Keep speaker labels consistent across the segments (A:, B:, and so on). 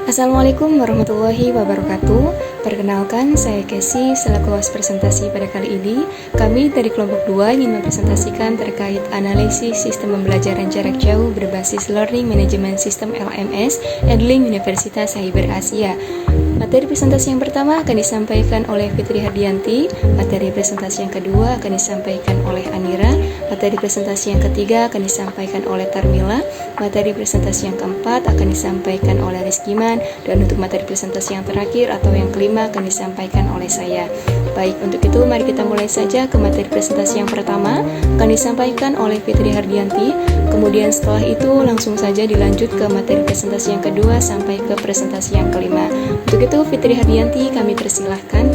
A: Assalamualaikum warahmatullahi wabarakatuh. Perkenalkan, saya Casey selaku host presentasi pada kali ini. Kami dari kelompok 2 ingin mempresentasikan terkait analisis sistem pembelajaran jarak jauh berbasis Learning Management System LMS Edling Universitas Cyber Asia. Materi presentasi yang pertama akan disampaikan oleh Fitri Hardianti, materi presentasi yang kedua akan disampaikan oleh Anira, materi presentasi yang ketiga akan disampaikan oleh Tarmila, materi presentasi yang keempat akan disampaikan oleh Rizkiman, dan untuk materi presentasi yang terakhir atau yang kelima akan disampaikan oleh saya. Baik, untuk itu mari kita mulai saja ke materi presentasi yang pertama, akan disampaikan oleh Fitri Hardianti, kemudian setelah itu langsung saja dilanjut ke materi presentasi yang kedua sampai ke presentasi yang kelima. Untuk itu Fitri Hardianti kami persilahkan.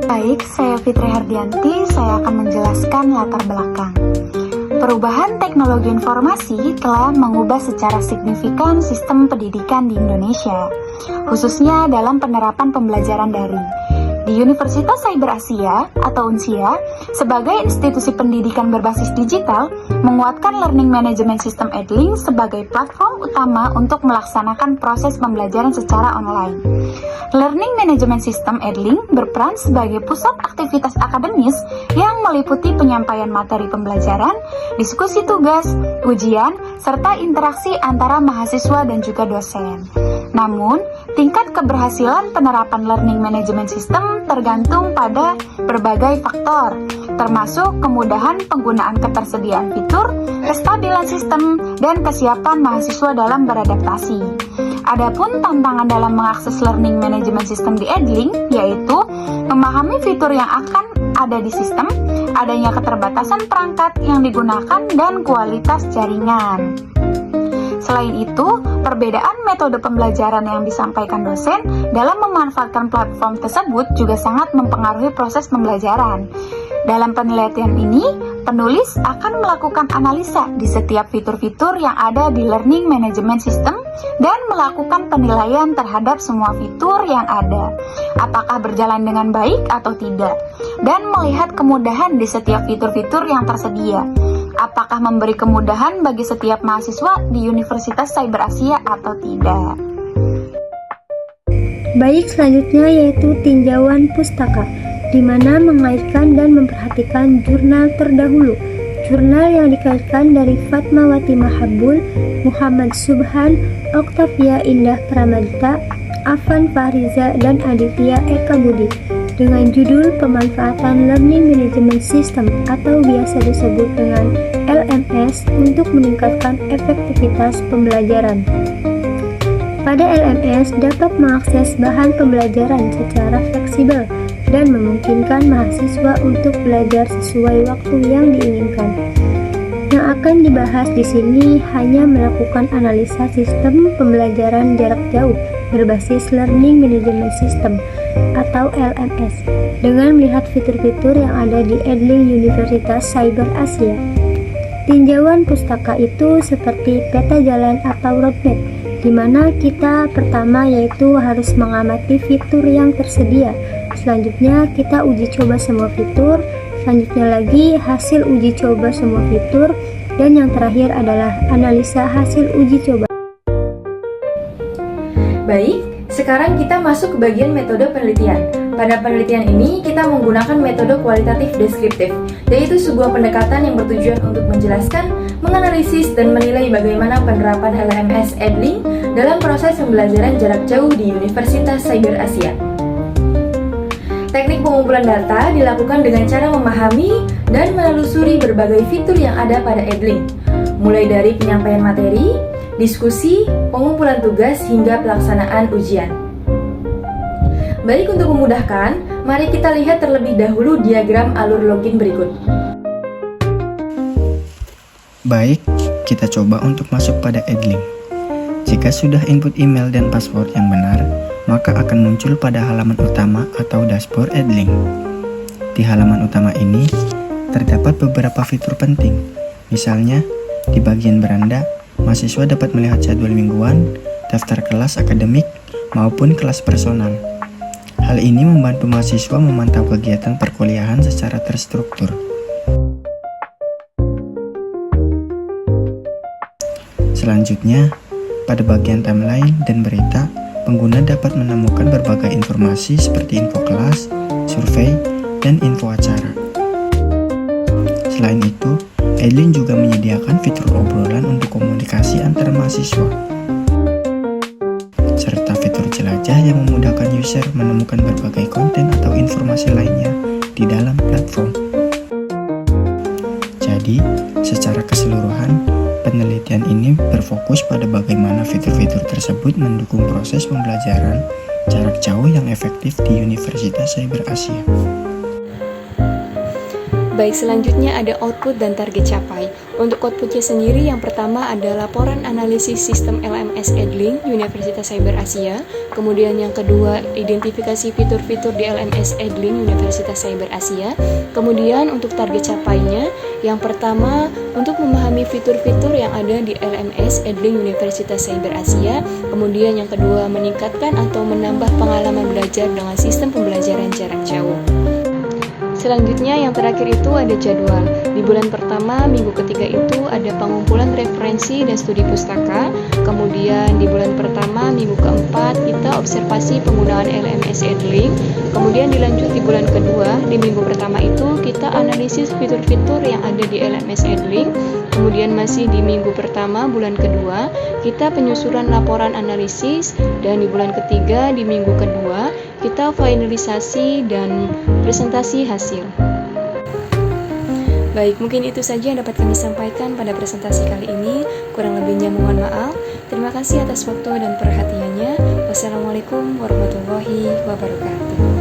B: Baik, saya Fitri Hardianti, saya akan menjelaskan latar belakang. Perubahan teknologi informasi telah mengubah secara signifikan sistem pendidikan di Indonesia, khususnya dalam penerapan pembelajaran daring. Di Universitas Cyber Asia atau UNSIA, sebagai institusi pendidikan berbasis digital, menguatkan Learning Management System Edling sebagai platform utama untuk melaksanakan proses pembelajaran secara online. Learning Management System Edling berperan sebagai pusat aktivitas akademis yang meliputi penyampaian materi pembelajaran, diskusi tugas, ujian, serta interaksi antara mahasiswa dan juga dosen. Namun, tingkat keberhasilan penerapan Learning Management System tergantung pada berbagai faktor, termasuk kemudahan penggunaan ketersediaan fitur, kestabilan sistem, dan kesiapan mahasiswa dalam beradaptasi. Adapun tantangan dalam mengakses Learning Management System di Edling, yaitu memahami fitur yang akan ada di sistem, adanya keterbatasan perangkat yang digunakan, dan kualitas jaringan. Selain itu, perbedaan metode pembelajaran yang disampaikan dosen dalam memanfaatkan platform tersebut juga sangat mempengaruhi proses pembelajaran. Dalam penelitian ini, penulis akan melakukan analisa di setiap fitur-fitur yang ada di Learning Management System dan melakukan penilaian terhadap semua fitur yang ada, apakah berjalan dengan baik atau tidak, dan melihat kemudahan di setiap fitur-fitur yang tersedia. Apakah memberi kemudahan bagi setiap mahasiswa di Universitas Cyber Asia atau tidak?
C: Baik, selanjutnya yaitu tinjauan pustaka, di mana mengaitkan dan memperhatikan jurnal terdahulu. Jurnal yang dikaitkan dari Fatmawati Mahabul, Muhammad Subhan, Oktavia Indah Pramadita, Afan Fahriza, dan Aditya Eka Budi, dengan judul Pemanfaatan Learning Management System atau biasa disebut dengan LMS untuk meningkatkan efektivitas pembelajaran. Pada LMS dapat mengakses bahan pembelajaran secara fleksibel dan memungkinkan mahasiswa untuk belajar sesuai waktu yang diinginkan. Yang akan dibahas di sini hanya melakukan analisa sistem pembelajaran jarak jauh berbasis Learning Management System atau LMS dengan melihat fitur-fitur yang ada di Edling Universitas Cyber Asia. Tinjauan pustaka itu seperti peta jalan atau roadmap, di mana kita pertama yaitu harus mengamati fitur yang tersedia. Selanjutnya kita uji coba semua fitur, selanjutnya lagi hasil uji coba semua fitur, dan yang terakhir adalah analisa hasil uji coba.
D: Baik, sekarang kita masuk ke bagian metode penelitian. Pada penelitian ini, kita menggunakan metode kualitatif deskriptif, yaitu sebuah pendekatan yang bertujuan untuk menjelaskan, menganalisis, dan menilai bagaimana penerapan LMS Edling dalam proses pembelajaran jarak jauh di Universitas Cyber Asia. Teknik pengumpulan data dilakukan dengan cara memahami dan menelusuri berbagai fitur yang ada pada Edling, mulai dari penyampaian materi, diskusi, pengumpulan tugas, hingga pelaksanaan ujian. Baik, untuk memudahkan, mari kita lihat terlebih dahulu diagram alur login berikut.
E: Baik, kita coba untuk masuk pada Edling. Jika sudah input email dan password yang benar, maka akan muncul pada halaman utama atau dashboard Edling. Di halaman utama ini, terdapat beberapa fitur penting. Misalnya, di bagian beranda, mahasiswa dapat melihat jadwal mingguan, daftar kelas akademik, maupun kelas personal. Hal ini membantu mahasiswa memantau kegiatan perkuliahan secara terstruktur. Selanjutnya, Pada bagian timeline dan berita, pengguna dapat menemukan berbagai informasi seperti info kelas, survei, dan info acara. Selain itu, Edlink juga menyediakan fitur obrolan untuk komunikasi antar mahasiswa, serta fitur jelajah yang memudahkan user menemukan berbagai konten atau informasi lainnya di dalam platform. Jadi, secara keseluruhan, penelitian ini berfokus pada bagaimana fitur-fitur tersebut mendukung proses pembelajaran jarak jauh yang efektif di Universitas Cyber Asia.
A: Baik, selanjutnya ada output dan target capai. Untuk outputnya sendiri, yang pertama ada laporan analisis sistem LMS Edlink Universitas Cyber Asia. Kemudian yang kedua, identifikasi fitur-fitur di LMS Edlink Universitas Cyber Asia. Kemudian untuk target capainya, yang pertama untuk memahami fitur-fitur yang ada di LMS Edlink Universitas Cyber Asia. Kemudian yang kedua, meningkatkan atau menambah pengalaman belajar dengan sistem pembelajaran jarak jauh. Selanjutnya yang terakhir itu ada jadwal. Di bulan pertama, minggu ketiga itu ada pengumpulan referensi dan studi pustaka. Kemudian di bulan pertama, minggu keempat kita observasi penggunaan LMS Edlink. Kemudian dilanjut di bulan kedua, di minggu pertama itu kita analisis fitur-fitur yang ada di LMS Edlink. Kemudian masih di minggu pertama, bulan kedua, kita penyusuran laporan analisis. Dan di bulan ketiga, di minggu kedua, kita finalisasi dan presentasi hasil. Baik, mungkin itu saja yang dapat kami sampaikan pada presentasi kali ini. Kurang lebihnya mohon maaf. Terima kasih atas waktu dan perhatiannya. Wassalamualaikum warahmatullahi wabarakatuh.